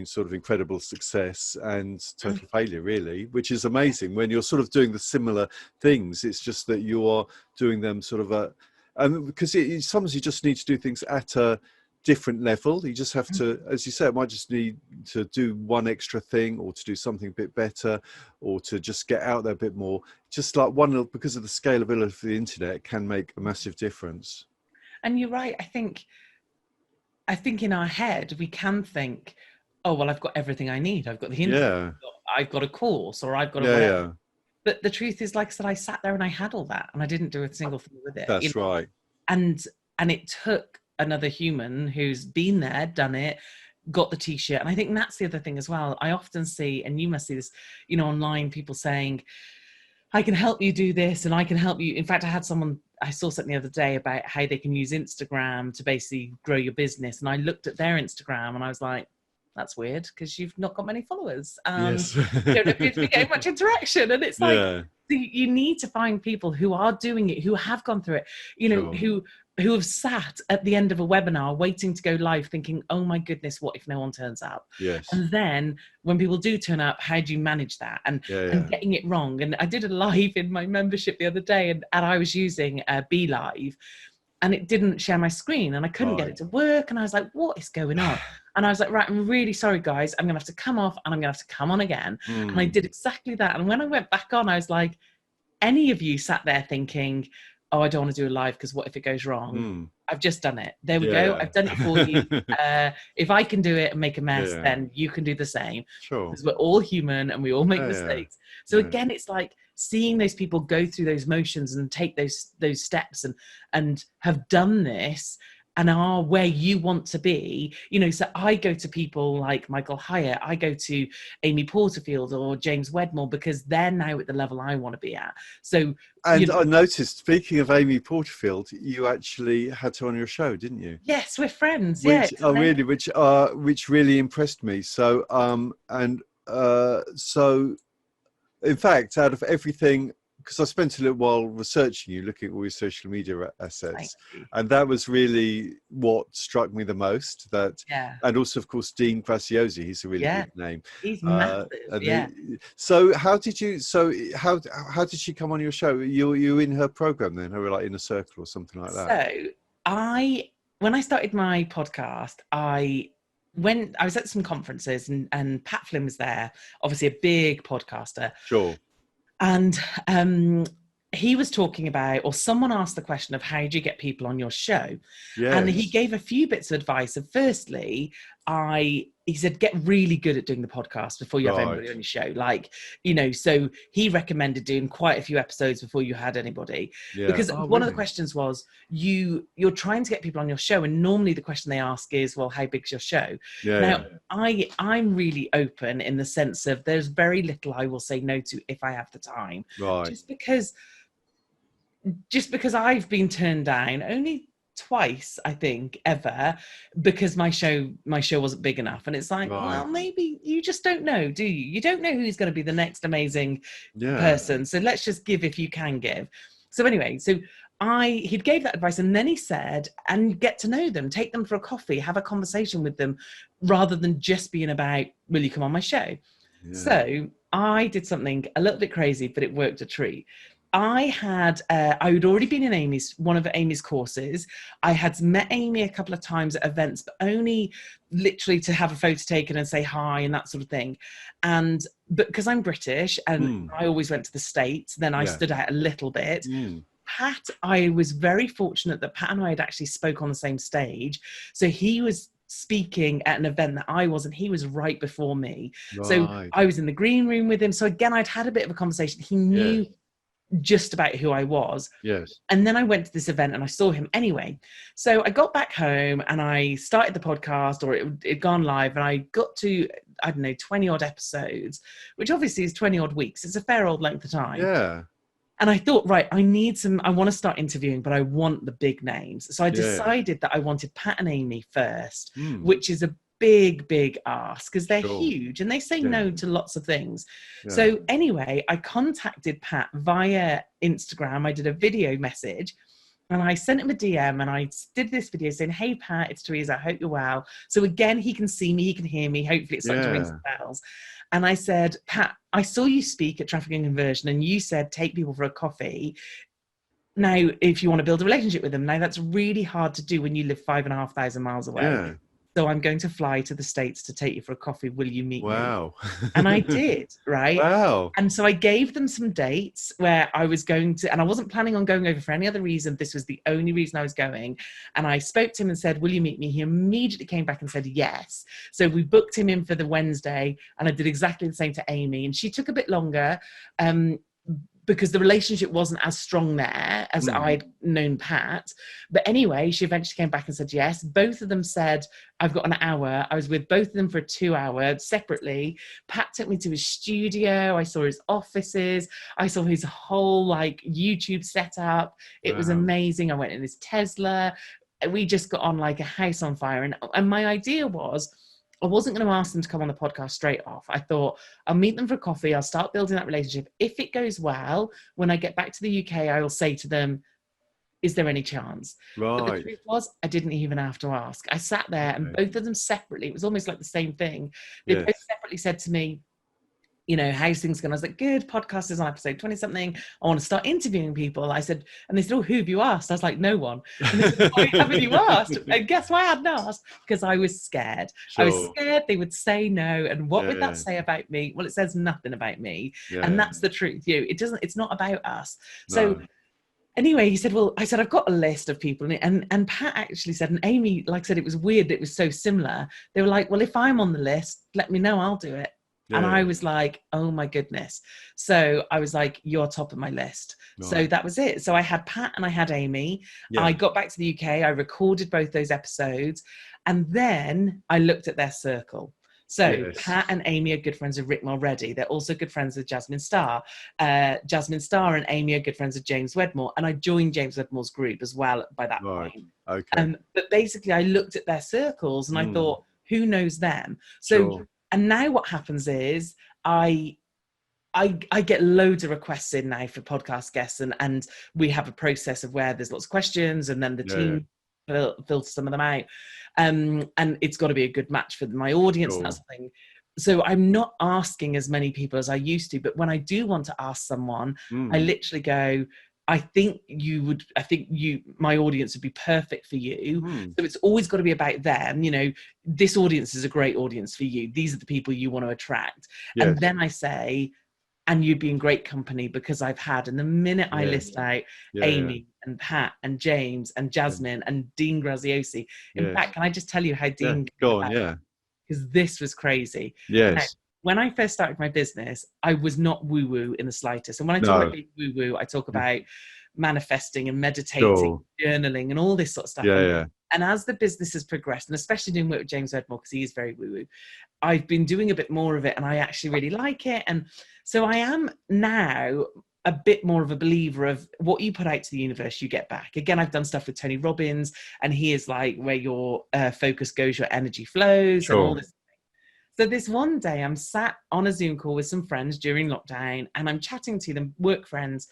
sort of incredible success and total failure, really, which is amazing when you're sort of doing the similar things. It's just that you are doing them sort of because sometimes you just need to do things at a different level. You just have to, as you say, it might just need to do one extra thing, or to do something a bit better, or to just get out there a bit more. Just like because of the scalability of the internet, can make a massive difference. And you're right. I think in our head we can think, oh well, I've got everything I need. I've got the internet. I've got a course, or I've got a whatever. But the truth is, like I said, I sat there and I had all that, and I didn't do a single thing with it. That's right. And it took another human who's been there, done it, got the t-shirt. And I think that's the other thing as well. I often see, and you must see this, online, people saying, I can help you do this, and I can help you. In fact, I saw something the other day about how they can use Instagram to basically grow your business. And I looked at their Instagram and I was like, that's weird, because you've not got many followers. Yes. You don't appear to be getting much interaction. And it's like, you need to find people who are doing it, who have gone through it, who have sat at the end of a webinar waiting to go live thinking, oh my goodness, what if no one turns up? Yes. And then when people do turn up, how do you manage that? And getting it wrong. And I did a live in my membership the other day, and I was using Be Live, and it didn't share my screen, and I couldn't get it to work. And I was like, what is going on? And I was like, right, I'm really sorry, guys. I'm going to have to come off, and I'm going to have to come on again. And I did exactly that. And when I went back on, I was like, any of you sat there thinking, oh, I don't want to do a live because what if it goes wrong? I've just done it. There we go. I've done it for you. If I can do it and make a mess, then you can do the same. Sure. Because we're all human and we all make mistakes. So again, it's like seeing those people go through those motions and take those steps and have done this and are where you want to be. So I go to people like Michael Hyatt, I go to Amy Porterfield or James Wedmore, because they're now at the level I want to be at. So, and I noticed, speaking of Amy Porterfield, you actually had her on your show, didn't you? Yes, we're friends. Really, which really impressed me. So, so in fact, out of everything, because I spent a little while researching you, looking at all your social media assets, and that was really what struck me the most. And also, of course, Dean Graziosi, he's a really good name. He's massive. So how did she come on your show? You in her program then, or like in a circle or something like that? So when I started my podcast, I was at some conferences, and Pat Flynn was there, obviously a big podcaster. Sure. And he was talking about, or someone asked the question of, how do you get people on your show? Yes. And he gave a few bits of advice. And firstly, he said, get really good at doing the podcast before you have anybody on your show. Like, so he recommended doing quite a few episodes before you had anybody. Yeah. Because one of the questions was, you're trying to get people on your show. And normally the question they ask is, well, how big's your show? Yeah. Now, I'm really open in the sense of there's very little I will say no to if I have the time. Right. Just because I've been turned down only twice, I think, ever, because my show wasn't big enough. And it's like, well, maybe you just don't know, do you? You don't know who's going to be the next amazing person. So let's just give if you can give. So anyway, he gave that advice, and then he said, and get to know them, take them for a coffee, have a conversation with them, rather than just being about, will you come on my show? Yeah. So I did something a little bit crazy, but it worked a treat. I had already been in one of Amy's courses. I had met Amy a couple of times at events, but only literally to have a photo taken and say hi and that sort of thing. But because I'm British and I always went to the States, then I stood out a little bit. Pat, I was very fortunate that Pat and I had actually spoke on the same stage. So he was speaking at an event that I wasn't. He was right before me. Right. So I was in the green room with him. So again, I'd had a bit of a conversation. He knew just about who I was. Yes. And then I went to this event and I saw him anyway. So I got back home and I started the podcast, or it'd gone live, and I got to, 20 odd episodes, which obviously is 20 odd weeks. It's a fair old length of time. Yeah. And I thought, right, I want to start interviewing, but I want the big names. So I decided that I wanted Pat and Amy first, which is big ask because they're Sure. huge and they say Yeah. no to lots of things. Yeah. So anyway, I contacted Pat via Instagram. I did a video message and I sent him a DM and I did this video saying, hey, Pat, it's Teresa. I hope you're well. So again, he can see me, he can hear me. Hopefully it's starting to ring some bells. And I said, Pat, I saw you speak at Traffic and Conversion and you said, take people for a coffee. Now, if you want to build a relationship with them, now that's really hard to do when you live 5,500 miles away. Yeah. So I'm going to fly to the States to take you for a coffee. Will you meet me? Wow. And I did, right? Wow. And so I gave them some dates where I was going to, and I wasn't planning on going over for any other reason. This was the only reason I was going. And I spoke to him and said, will you meet me? He immediately came back and said, yes. So we booked him in for the Wednesday and I did exactly the same to Amy. And she took a bit longer, because the relationship wasn't as strong there as I'd known Pat. But anyway, she eventually came back and said yes. Both of them said, I've got an hour. I was with both of them for 2 hours separately. Pat took me to his studio. I saw his offices. I saw his whole like YouTube setup. It was amazing. I went in his Tesla. We just got on like a house on fire. And my idea was, I wasn't going to ask them to come on the podcast straight off. I thought I'll meet them for coffee. I'll start building that relationship. If it goes well, when I get back to the UK, I will say to them, is there any chance? Right. But the truth was, I didn't even have to ask. I sat there and both of them separately, it was almost like the same thing. They both separately said to me, you know, how's things going? I was like, good, podcast is on episode 20 something. I want to start interviewing people. I said, and they said, oh, who have you asked? I was like, no one. And they said, why haven't you asked? And guess why I hadn't asked? Because I was scared. Sure. I was scared they would say no. And what would that say about me? Well, it says nothing about me. And that's the truth. It's not about us. So anyway, he said, well, I said, I've got a list of people. And Pat actually said, and Amy, like I said, it was weird that it was so similar. They were like, well, if I'm on the list, let me know, I'll do it. And I was like, oh my goodness. So I was like, you're top of my list. Right. So that was it. So I had Pat and I had Amy. I got back to the UK. I recorded both those episodes. And then I looked at their circle. So Pat and Amy are good friends with Rick Mulready. They're also good friends with Jasmine Starr. Jasmine Starr and Amy are good friends with James Wedmore. And I joined James Wedmore's group as well by that point. Okay. But basically I looked at their circles and I thought, who knows them? So and now what happens is I get loads of requests in now for podcast guests and we have a process of where there's lots of questions and then the team filter some of them out. And it's got to be a good match for my audience and that sort of thing. So I'm not asking as many people as I used to, but when I do want to ask someone, I literally go, I think my audience would be perfect for you. So it's always got to be about them. You know, this audience is a great audience for you. These are the people you want to attract. And then I say, and you'd be in great company because I've had, and the minute I list out Amy and Pat and James and Jasmine and Dean Graziosi. In fact, can I just tell you how Dean go on, because this was crazy. Now, when I first started my business, I was not woo-woo in the slightest. And when I talk about being woo-woo, I talk about manifesting and meditating, journaling and all this sort of stuff. And as the business has progressed, and especially doing work with James Wedmore, because he is very woo-woo, I've been doing a bit more of it and I actually really like it. And so I am now a bit more of a believer of what you put out to the universe, you get back. Again, I've done stuff with Tony Robbins and he is like, where your focus goes, your energy flows and all this. So this one day I'm sat on a Zoom call with some friends during lockdown and I'm chatting to them, work friends,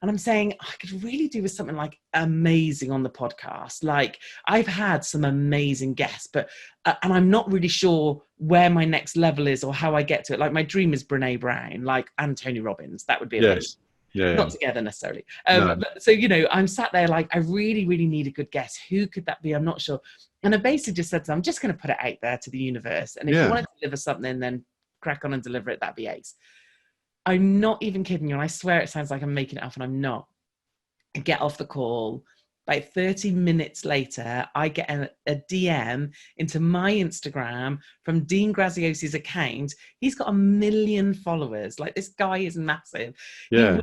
and I'm saying, I could really do with something like amazing on the podcast. Like I've had some amazing guests, but, and I'm not really sure where my next level is or how I get to it. Like my dream is Brene Brown, like, and Tony Robbins. That would be amazing. Not together necessarily. But, so, you know, I'm sat there like, I really, really need a good guest. Who could that be? I'm not sure. And I basically just said, I'm just going to put it out there to the universe. And if you want to deliver something, then crack on and deliver it. That'd be ace. I'm not even kidding you. And I swear it sounds like I'm making it up and I'm not. I get off the call. About 30 minutes later, I get a DM into my Instagram from Dean Graziosi's account. He's got 1 million followers. Like this guy is massive. Yeah.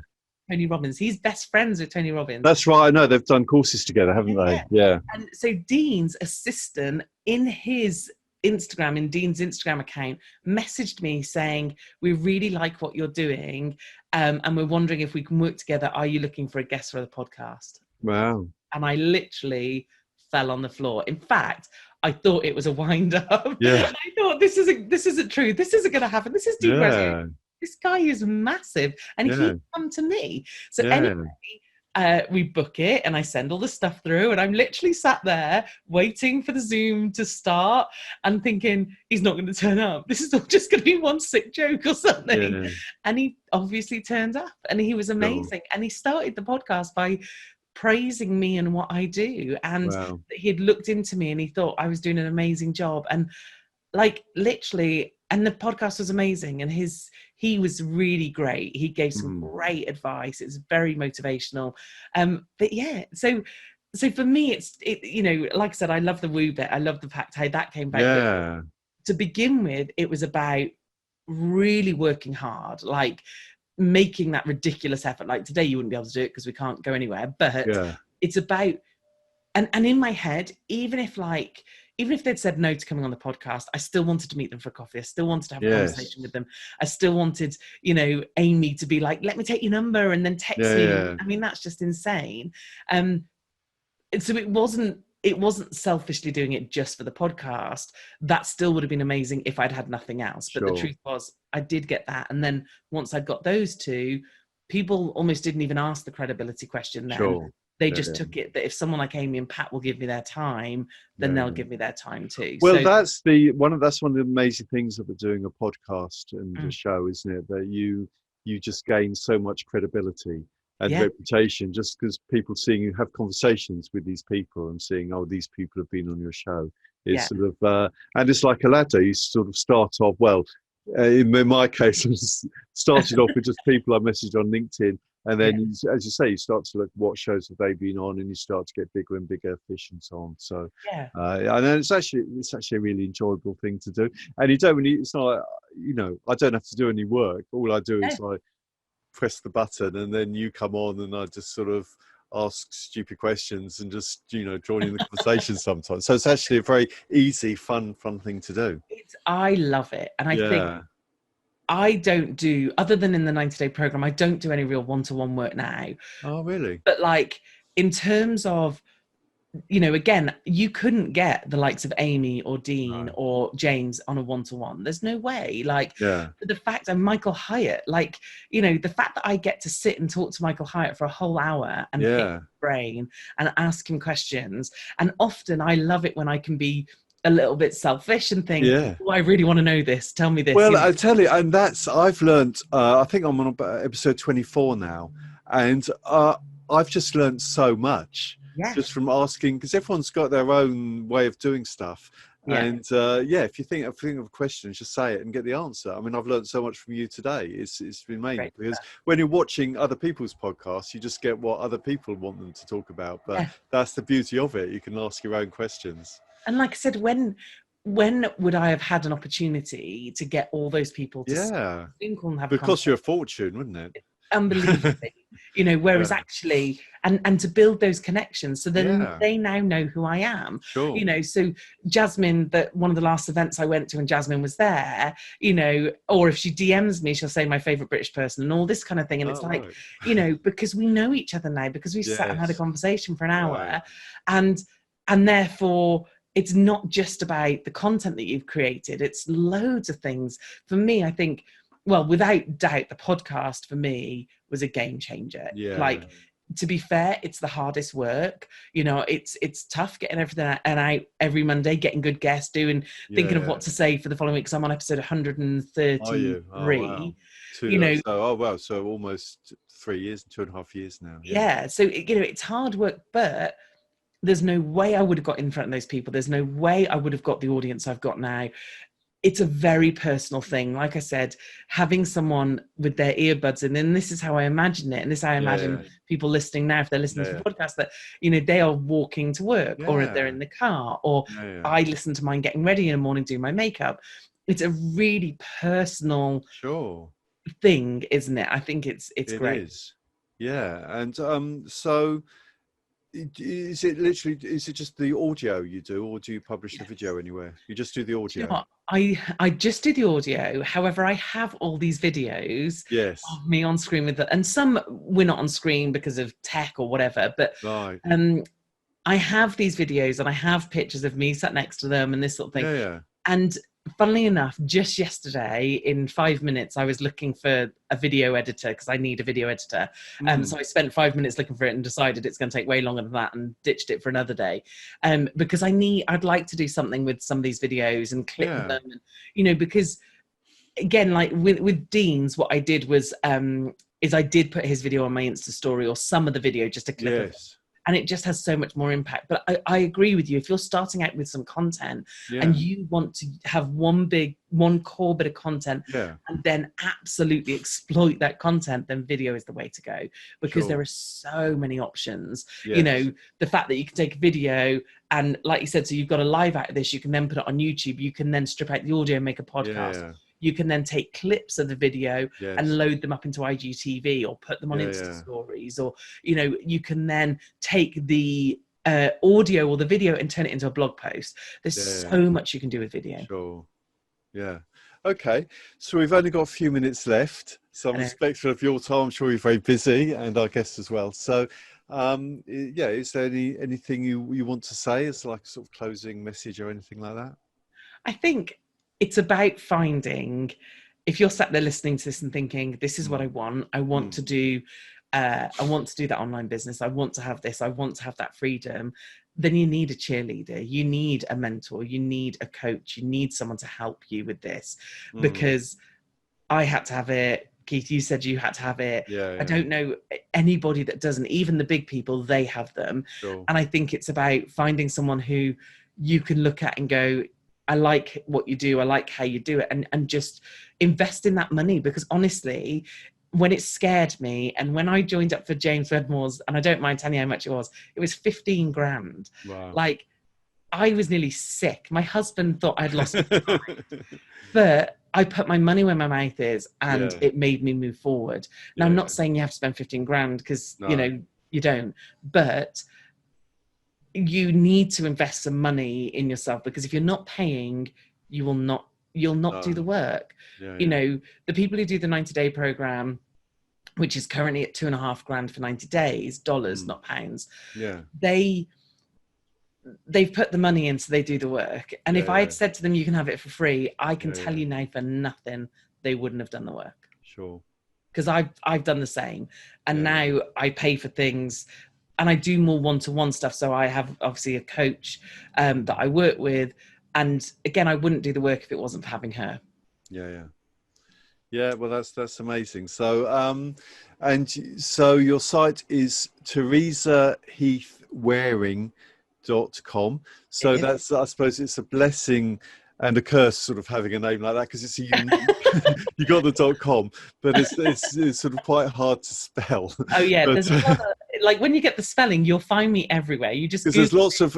Tony Robbins. He's best friends with Tony Robbins. That's right. I know they've done courses together, haven't they? Yeah. And so Dean's assistant in his Instagram, in Dean's Instagram account, messaged me saying, we really like what you're doing. And we're wondering if we can work together. Are you looking for a guest for the podcast? Wow. And I literally fell on the floor. In fact, I thought it was a wind up. Yeah. I thought this isn't true. This isn't going to happen. This is Dean Graziosi. Yeah. This guy is massive, and Yeah. he come to me. So Yeah. anyway, we book it, and I send all the stuff through, and I'm literally sat there waiting for the Zoom to start and thinking he's not going to turn up. This is all just going to be one sick joke or something. Yeah. And he obviously turned up, and he was amazing. And he started the podcast by praising me and what I do, and Wow. he had looked into me and he thought I was doing an amazing job, and like literally, and the podcast was amazing, and he was really great. He gave some great advice. It was very motivational. But yeah, so for me, it you know, like I said, I love the woo bit. I love the fact how that came back. Yeah. But to begin with, it was about really working hard, like making that ridiculous effort. Like today, you wouldn't be able to do it because we can't go anywhere. But it's about, and in my head, even if they'd said no to coming on the podcast, I still wanted to meet them for coffee. I still wanted to have a conversation with them. I still wanted, you know, Amy to be like, let me take your number and then text me. Yeah. I mean, that's just insane. So it wasn't selfishly doing it just for the podcast. That still would have been amazing if I'd had nothing else. But the truth was, I did get that. And then once I'd got those two, people almost didn't even ask the credibility question then. They just took it that if someone like Amy and Pat will give me their time, then they'll give me their time too. Well, so, that's one of the amazing things about doing a podcast and a show, isn't it? That you just gain so much credibility and reputation just because people seeing you have conversations with these people and seeing, oh, these people have been on your show. It's sort of and it's like a ladder. You sort of start off in my case, I started off with just people I messaged on LinkedIn. And then, as you say, you start to look what shows have they been on, and you start to get bigger and bigger fish and so on. So, and then it's actually a really enjoyable thing to do. And you don't really, it's not like, you know, I don't have to do any work. All I do is I press the button, and then you come on, and I just sort of ask stupid questions and just, you know, join in the conversation sometimes. So it's actually a very easy, fun thing to do. I love it, and I think. I don't do, other than in the 90-day program, I don't do any real one-to-one work now. Oh, really? But like, in terms of, you know, again, you couldn't get the likes of Amy or Dean or James on a one-to-one. There's no way. Like, the fact, and Michael Hyatt, like, you know, the fact that I get to sit and talk to Michael Hyatt for a whole hour and pick his brain and ask him questions. And often I love it when I can be a little bit selfish and think, oh, I really want to know this. Tell me this. Well, I tell you, and I've learned, I think I'm on episode 24 now, and I've just learned so much just from asking, because everyone's got their own way of doing stuff. And if you think of a question, just say it and get the answer. I mean, I've learned so much from you today. It's been amazing because when you're watching other people's podcasts, you just get what other people want them to talk about. But that's the beauty of it. You can ask your own questions. And like I said, when would I have had an opportunity to get all those people to Zoom call and have a cost you a fortune, wouldn't it? Unbelievably, you know, whereas actually, and to build those connections, so then they now know who I am. You know, so Jasmine, that one of the last events I went to and Jasmine was there, you know, or if she DMs me, she'll say my favorite British person and all this kind of thing. And it's like, you know, because we know each other now, because we sat and had a conversation for an hour, and therefore it's not just about the content that you've created. It's loads of things. For me, I think, well, without doubt, the podcast for me was a game changer. Like, to be fair, it's the hardest work. You know, it's tough getting everything out every Monday, getting good guests, thinking of what to say for the following week. So I'm on episode 133. Wow. You know, so almost 3 years, 2.5 years now. So you know, it's hard work, but there's no way I would have got in front of those people. There's no way I would have got the audience I've got now. It's a very personal thing. Like I said, having someone with their earbuds in, and this is how I imagine it, and this is how I imagine people listening now, if they're listening to the podcast, that, you know, they are walking to work, or if they're in the car, or I listen to mine getting ready in the morning, doing my makeup. It's a really personal thing, isn't it? I think it's great. It is. And so is it just the audio you do, or do you publish the video anywhere? You just do the audio? You know what? I just do the audio. However, I have all these videos of me on screen with and some we're not on screen because of tech or whatever, but I have these videos and I have pictures of me sat next to them and this sort of thing. Yeah. And funnily enough, just yesterday, in 5 minutes, I was looking for a video editor because I need a video editor. So I spent 5 minutes looking for it and decided it's going to take way longer than that and ditched it for another day. Because I'd like to do something with some of these videos and clip them, and, because again, like with Dean's, what I did was, is I did put his video on my Insta story or some of the video, just a clip of it. And it just has so much more impact. But I agree with you. If you're starting out with some content and you want to have one core bit of content and then absolutely exploit that content, then video is the way to go, because there are so many options. The fact that you can take a video and, like you said, so you've got a live out of this, you can then put it on YouTube, you can then strip out the audio and make a podcast. You can then take clips of the video and load them up into IGTV or put them on Insta stories, or, you can then take the audio or the video and turn it into a blog post. There's so much you can do with video. Sure. Yeah. Okay. So we've only got a few minutes left. So I'm respectful of your time. I'm sure you're very busy, and our guests as well. So, is there anything you want to say as like a sort of closing message or anything like that? I think it's about finding, if you're sat there listening to this and thinking, this is what I want. I want to do that online business. I want to have this. I want to have that freedom. Then you need a cheerleader. You need a mentor. You need a coach. You need someone to help you with this, because I had to have it. Keith, you said you had to have it. I don't know anybody that doesn't. Even the big people, they have them. And I think it's about finding someone who you can look at and go, I like what you do. I like how you do it, and just invest in that money. Because honestly, when it scared me, and when I joined up for James Wedmore's, and I don't mind telling you how much it was 15 grand. Wow. Like, I was nearly sick. My husband thought I'd lost my mind. But I put my money where my mouth is, and it made me move forward. Now, I'm not saying you have to spend 15 grand because, you don't. But you need to invest some money in yourself, because if you're not paying, you'll not do the work. The people who do the 90-day program, which is currently at $2.5 grand for 90 days, dollars, not pounds. They've put the money in, so they do the work. And if I had said to them, you can have it for free, I can tell you now, for nothing, they wouldn't have done the work. Sure. Because I've done the same. And now I pay for things, and I do more one-to-one stuff. So I have obviously a coach that I work with. And again, I wouldn't do the work if it wasn't for having her. Yeah, well, that's amazing. So, and so your site is Teresa Heath Waring.com. So that's, I suppose it's a blessing and a curse sort of having a name like that, because it's a unique, you got the .com, but it's sort of quite hard to spell. Oh yeah, there's a lot of, like, when you get the spelling, you'll find me everywhere. You just, because there's lots of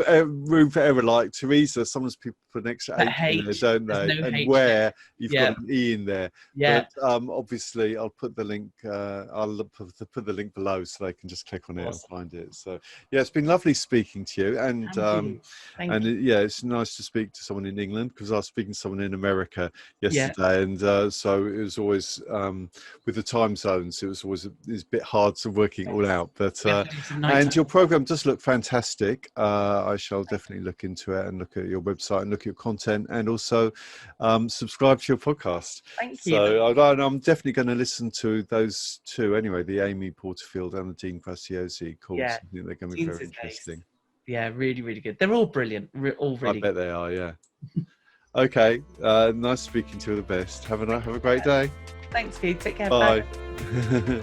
room for error, like Teresa, sometimes people put an extra H in there, don't they? No and H where you've got an E in there. But obviously I'll put the link, I'll put the link below so they can just click on it and find it. So yeah, it's been lovely speaking to you. And Thank you. yeah, it's nice to speak to someone in England, because I was speaking to someone in America yesterday, and so it was always with the time zones, it was a bit hard to working it all out. But and your program does look fantastic. I shall definitely look into it and look at your website and look at your content, and also subscribe to your podcast. Thank you. So I'm definitely going to listen to those two anyway, the Amy Porterfield and the Dean Graziosi calls. I think they're going to be very interesting. Yeah, really, really good. They're all brilliant. All really I bet they are, yeah. Okay, nice speaking to you. The best. Have a great day. Thanks, Keith. Take care. Bye. Bye.